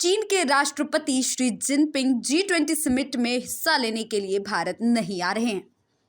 चीन के राष्ट्रपति शी जिनपिंग G20 समिट में हिस्सा लेने के लिए भारत नहीं आ रहे हैं।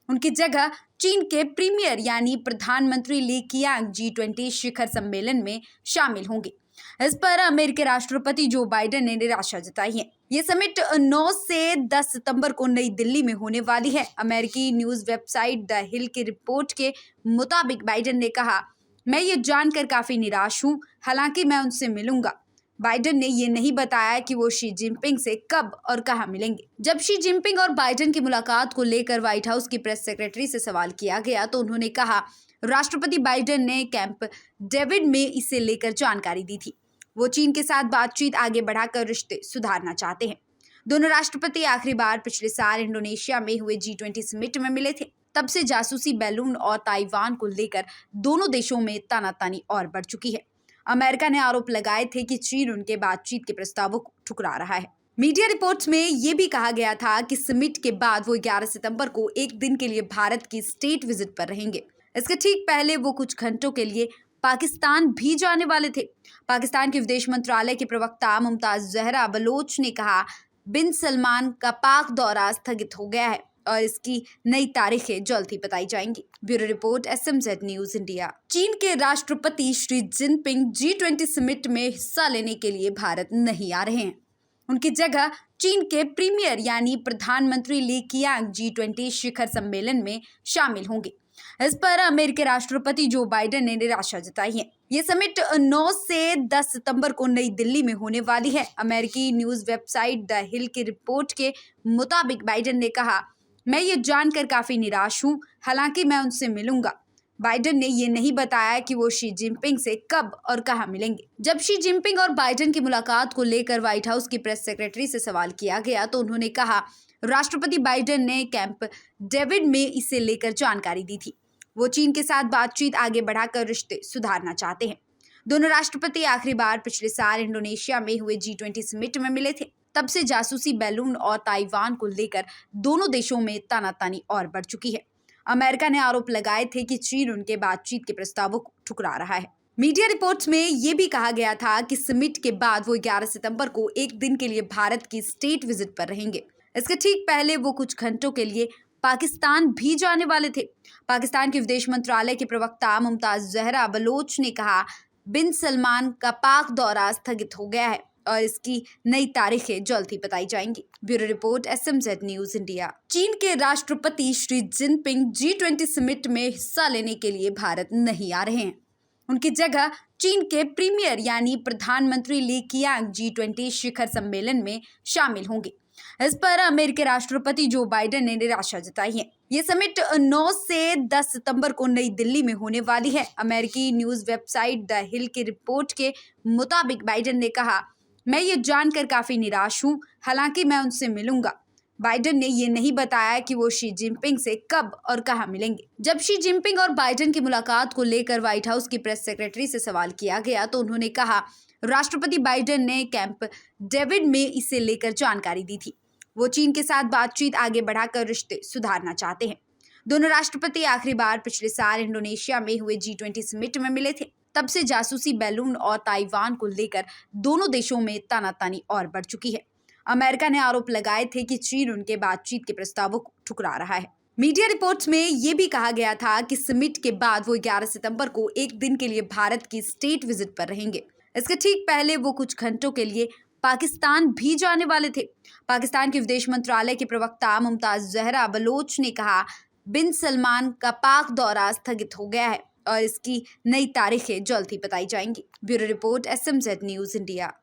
उनकी जगह चीन के प्रीमियर यानी प्रधानमंत्री ली कियांग G20 शिखर सम्मेलन में शामिल होंगे। इस पर अमेरिकी राष्ट्रपति जो बाइडेन ने निराशा जताई है। ये समिट 9 से 10 सितंबर को नई दिल्ली में होने वाली है। अमेरिकी न्यूज वेबसाइट द हिल की रिपोर्ट के मुताबिक बाइडेन ने कहा, मैं ये जानकर काफी निराश हूँ, हालांकि मैं उनसे मिलूंगा। बाइडेन ने ये नहीं बताया कि वो शी जिनपिंग से कब और कहां मिलेंगे। जब शी जिनपिंग और बाइडेन की मुलाकात को लेकर व्हाइट हाउस की प्रेस सेक्रेटरी से सवाल किया गया तो उन्होंने कहा, राष्ट्रपति बाइडेन ने कैंप डेविड में इसे लेकर जानकारी दी थी। वो चीन के साथ बातचीत आगे बढ़ाकर रिश्ते सुधारना चाहते हैं। दोनों राष्ट्रपति आखिरी बार पिछले साल इंडोनेशिया में हुए G20 समिट में मिले थे। तब से जासूसी बैलून और ताइवान को लेकर दोनों देशों में तानातानी और बढ़ चुकी है। अमेरिका ने आरोप लगाए थे कि चीन उनके बातचीत के प्रस्तावों को ठुकरा रहा है। मीडिया रिपोर्ट्स में ये भी कहा गया था कि समिट के बाद वो 11 सितंबर को एक दिन के लिए भारत की स्टेट विजिट पर रहेंगे। इसके ठीक पहले वो कुछ घंटों के लिए पाकिस्तान भी जाने वाले थे। पाकिस्तान के विदेश मंत्रालय के प्रवक्ता मुमताज जहरा बलोच ने कहा, बिन सलमान का पाक दौरा स्थगित हो गया है और इसकी नई तारीखें जल्द ही बताई जाएंगी। Bureau report SMZ news India. चीन के राष्ट्रपति शी जिनपिंग G20 समिट में हिस्सा लेने के लिए भारत नहीं आ रहे हैं। उनकी जगह चीन के प्रीमियर यानी प्रधानमंत्री ली कियांग G20 शिखर सम्मेलन में शामिल होंगे। इस पर अमेरिकी राष्ट्रपति जो बाइडेन ने निराशा जताई है। ये समिट 9 से 10 सितंबर को नई दिल्ली में होने वाली है। अमेरिकी न्यूज वेबसाइट द हिल की रिपोर्ट के मुताबिक बाइडेन ने कहा, मैं ये जानकर काफी निराश हूँ, हालांकि मैं उनसे मिलूंगा। बाइडेन ने ये नहीं बताया कि वो शी जिनपिंग से कब और कहां मिलेंगे। जब शी जिनपिंग और बाइडेन की मुलाकात को लेकर व्हाइट हाउस की प्रेस सेक्रेटरी से सवाल किया गया तो उन्होंने कहा, राष्ट्रपति बाइडेन ने कैंप डेविड में इसे लेकर जानकारी दी थी। वो चीन के साथ बातचीत आगे बढ़ाकर रिश्ते सुधारना चाहते हैं। दोनों राष्ट्रपति आखिरी बार पिछले साल इंडोनेशिया में हुए G20 समिट में मिले थे। तब से जासूसी बैलून और ताइवान को लेकर दोनों देशों में तानातानी और बढ़ चुकी है। अमेरिका ने आरोप लगाए थे कि चीन उनके बातचीत के प्रस्तावों को ठुकरा रहा है। मीडिया रिपोर्ट्स में ये भी कहा गया था कि समिट के बाद वो 11 सितंबर को एक दिन के लिए भारत की स्टेट विजिट पर रहेंगे। इसके ठीक पहले वो कुछ घंटों के लिए पाकिस्तान भी जाने वाले थे। पाकिस्तान के विदेश मंत्रालय के प्रवक्ता मुमताज जहरा बलोच ने कहा, बिन सलमान का पाक दौरा स्थगित हो गया है और इसकी नई तारीखें जल्द ही बताई जाएंगी। Bureau report SMZ news India. चीन के राष्ट्रपति शी जिनपिंग G20 समिट में हिस्सा लेने के लिए भारत नहीं आ रहे हैं। उनकी जगह चीन के प्रीमियर यानी प्रधानमंत्री ली कियांग G20 शिखर सम्मेलन में शामिल होंगे। इस पर अमेरिकी राष्ट्रपति जो बाइडेन ने निराशा जताई है। ये समिट 9 से 10 सितंबर को नई दिल्ली में होने वाली है। अमेरिकी न्यूज वेबसाइट द हिल की रिपोर्ट के मुताबिक बाइडेन ने कहा, मैं ये जानकर काफी निराश हूँ, हालांकि मैं उनसे मिलूंगा। बाइडेन ने ये नहीं बताया कि वो शी जिनपिंग से कब और कहां मिलेंगे। जब शी जिनपिंग और बाइडेन की मुलाकात को लेकर व्हाइट हाउस की प्रेस सेक्रेटरी से सवाल किया गया तो उन्होंने कहा, राष्ट्रपति बाइडेन ने कैंप डेविड में इसे लेकर जानकारी दी थी। वो चीन के साथ बातचीत आगे बढ़ाकर रिश्ते सुधारना चाहते हैं। दोनों राष्ट्रपति आखिरी बार पिछले साल इंडोनेशिया में हुए G20 समिट में मिले थे। तब से जासूसी बैलून और ताइवान को लेकर दोनों देशों में तानातानी और बढ़ चुकी है। अमेरिका ने आरोप लगाए थे कि चीन उनके बातचीत के प्रस्तावों को ठुकरा रहा है। मीडिया रिपोर्ट्स में ये भी कहा गया था कि समिट के बाद वो 11 सितंबर को एक दिन के लिए भारत की स्टेट विजिट पर रहेंगे। इसके ठीक पहले वो कुछ घंटों के लिए पाकिस्तान भी जाने वाले थे। पाकिस्तान के विदेश मंत्रालय के प्रवक्ता मुमताज जहरा बलोच ने कहा, बिन सलमान का पाक दौरा स्थगित हो गया है और इसकी नई तारीखें जल्द ही बताई जाएंगी। Bureau report SMZ news India.